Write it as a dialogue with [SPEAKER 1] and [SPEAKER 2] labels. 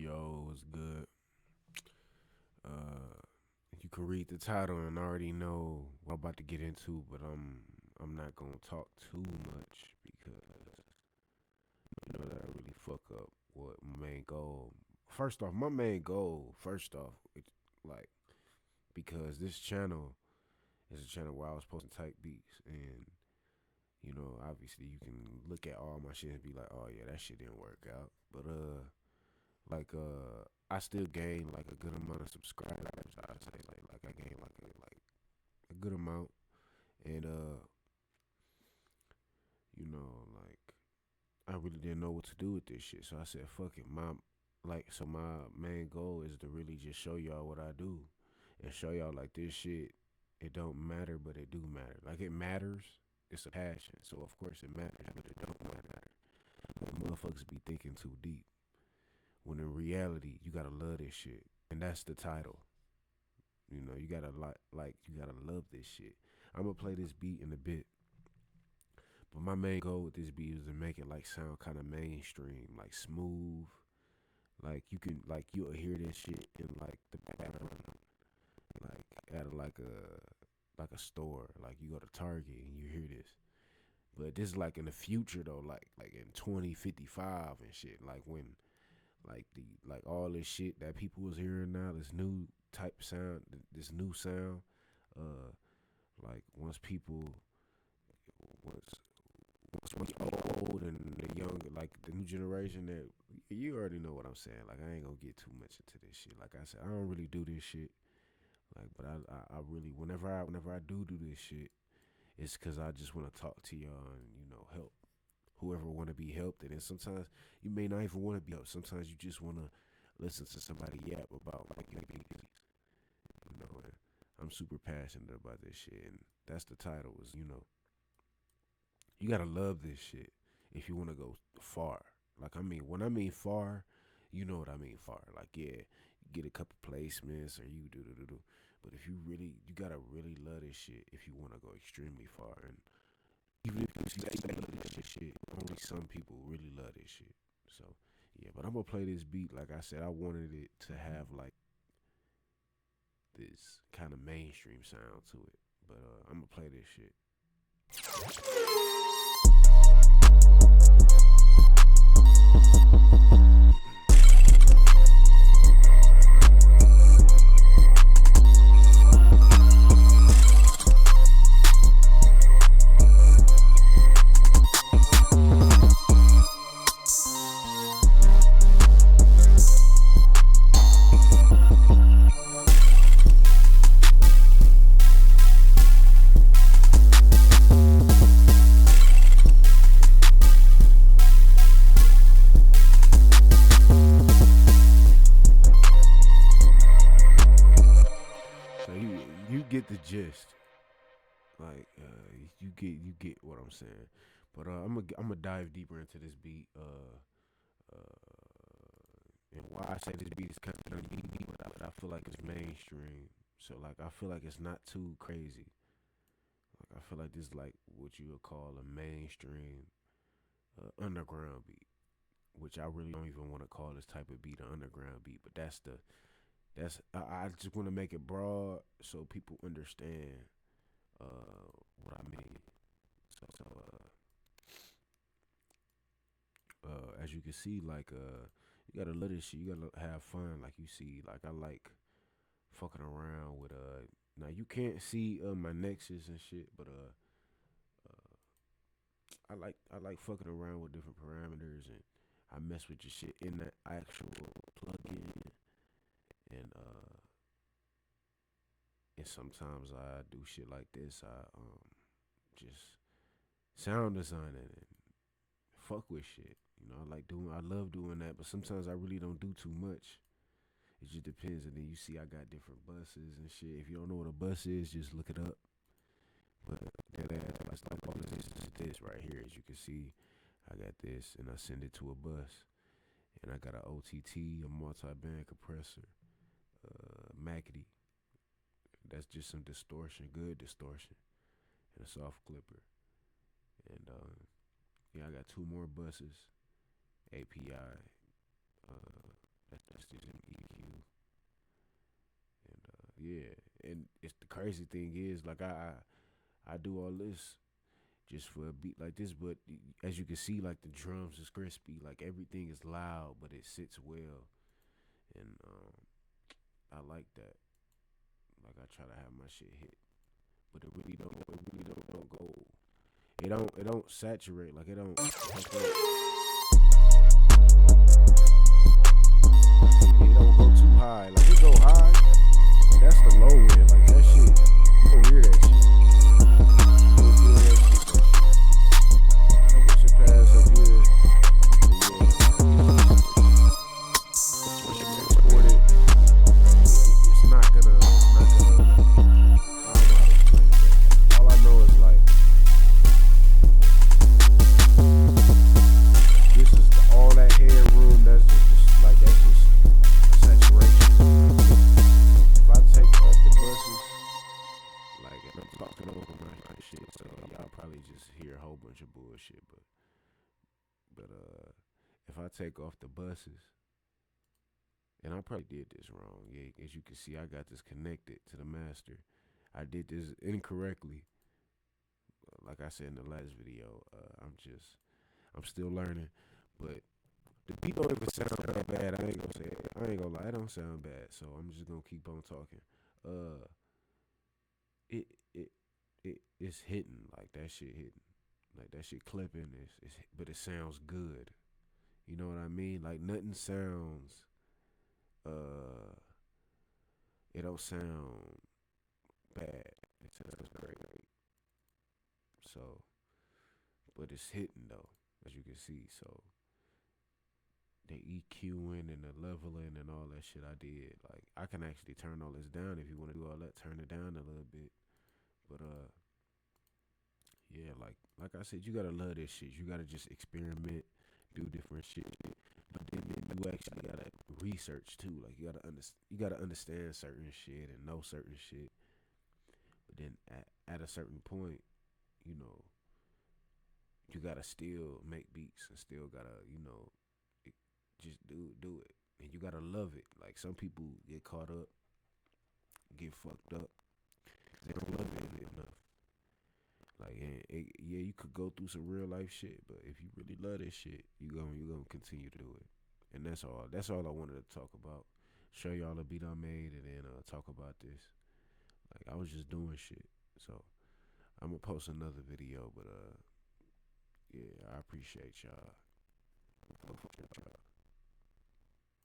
[SPEAKER 1] Yo, what's good? Uh, you can read the title and already know what I'm about to get into, but I'm not gonna talk too much because you know that I really fuck up what my main goal. First off, my main goal. First off, it's like because this channel is a channel where I was posting type beats, and obviously you can look at all my shit and be like, oh yeah, that shit didn't work out, but I still gained like a good amount of subscribers. I say like I gained like a good amount, and like I really didn't know what to do with this shit. So I said, fuck it. My main goal is to really just show y'all what I do, and show y'all like this shit. It don't matter, but it do matter. Like it matters. It's a passion, so of course it matters, but it don't matter. But motherfuckers be thinking too deep. When in reality, you gotta love this shit, and that's the title. You gotta you gotta love this shit. I'm gonna play this beat in a bit, but my main goal with this beat is to make it like sound kind of mainstream, like smooth. Like you'll hear this shit in like the background, like at like a store. Like you go to Target and you hear this. But this is like in the future though, like in 2055 and shit. Like when like all this shit that people was hearing now, this new type sound, this new sound. Uh, like once once we old and the young, like the new generation, that you already know what I'm saying. Like I ain't gonna get too much into this shit. Like I said, I don't really do this shit. Like, but I really whenever I do this shit, it's because I just want to talk to y'all and help whoever want to be helped. And then sometimes you may not even want to be helped. Sometimes you just want to listen to somebody yap about like your beats. And I'm super passionate about this shit, and that's the title. Is you gotta love this shit if you want to go far. Like I mean, when I mean far, you know what I mean far. Like yeah, you get a couple placements or you do. But if you gotta really love this shit if you want to go extremely far. And even if you say you love this shit, only some people really love this shit. So yeah, but I'm gonna play this beat. Like I said, I wanted it to have like this kind of mainstream sound to it. But I'm gonna play this shit. So you get the gist. Like you get what I'm saying. But I'm gonna dive deeper into this beat. And why I say this beat is kind of unique, but I feel like it's mainstream. So like I feel like it's not too crazy. Like I feel like this is like what you would call a mainstream underground beat, which I really don't even want to call this type of beat an underground beat. But I just want to make it broad so people understand what I mean. So as you can see, like you gotta love this shit. You gotta have fun. Like you see, like I like fucking around with Now you can't see my nexus and shit, but I like fucking around with different parameters, and I mess with your shit in that actual plugin, and sometimes I do shit like this. I just sound designing and fuck with shit. I love doing that, but sometimes I really don't do too much. It just depends, and then you see I got different buses and shit. If you don't know what a bus is, just look it up. But that ass, like all this is this right here. As you can see, I got this, and I send it to a bus, and I got a OTT, a multi-band compressor, Macity. That's just some distortion, good distortion, and a soft clipper. And yeah, I got two more buses, API. That's crazy thing is, like I do all this just for a beat like this, but as you can see, like the drums is crispy, like everything is loud, but it sits well, and I like that. Like I try to have my shit hit, but it really don't go. It don't saturate, like it don't. It don't go too high. Like it go high, but that's the low end. Like that shit, you don't hear that shit. You don't feel that shit. Like once it pass up here, then once you export it, it's not gonna. I don't know how to explain it. But all I know is like this is all that headroom. That's just like that's just saturation. If I take off the buses, like, and I'm talking over my shit, so y'all probably just hear a whole bunch of bullshit. But if I take off the buses, and I probably did this wrong. Yeah, as you can see, I got this connected to the master. I did this incorrectly. Like I said in the last video, I'm still learning, but the beat don't even sound that bad. I ain't gonna say it. I ain't gonna lie, it don't sound bad. So I'm just gonna keep on talking. Uh, it it it's hitting, like that shit hitting, like that shit clipping. But it sounds good. You know what I mean? Like nothing sounds. Uh, it don't sound bad. It sounds great. So, but it's hitting though, as you can see. So the EQing and the leveling and all that shit I did. Like I can actually turn all this down if you want to do all that. Turn it down a little bit. But yeah, like I said, you gotta love this shit. You gotta just experiment, do different shit. But then you actually gotta research too. Like you gotta understand certain shit and know certain shit. But then at a certain point, you know, you gotta still make beats and still gotta, it, just do it. And you gotta love it. Like some people get caught up, get fucked up. They don't love it enough. Like, yeah, you could go through some real life shit, but if you really love this shit, you gonna continue to do it. And that's all. That's all I wanted to talk about. Show y'all the beat I made, and then talk about this. Like I was just doing shit. So I'm gonna post another video, but yeah, I appreciate y'all.